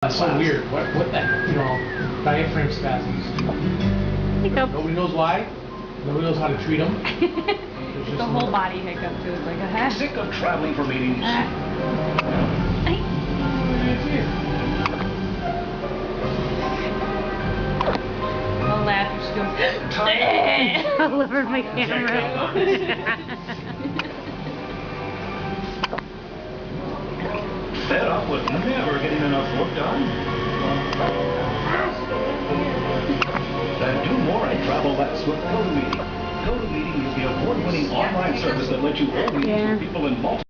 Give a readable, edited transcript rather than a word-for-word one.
That's so weird. What the, diaphragm spasms. Hiccup. Nobody knows why. Nobody knows how to treat them. The whole body hiccup too. It's like a Sick of traveling for meetings? I'll laugh. Just go. All over my camera. Fed up with never getting enough work done? Then do more and travel less with GoToMeeting. GoToMeeting is the award-winning online service that lets you hold meetings with people in multiple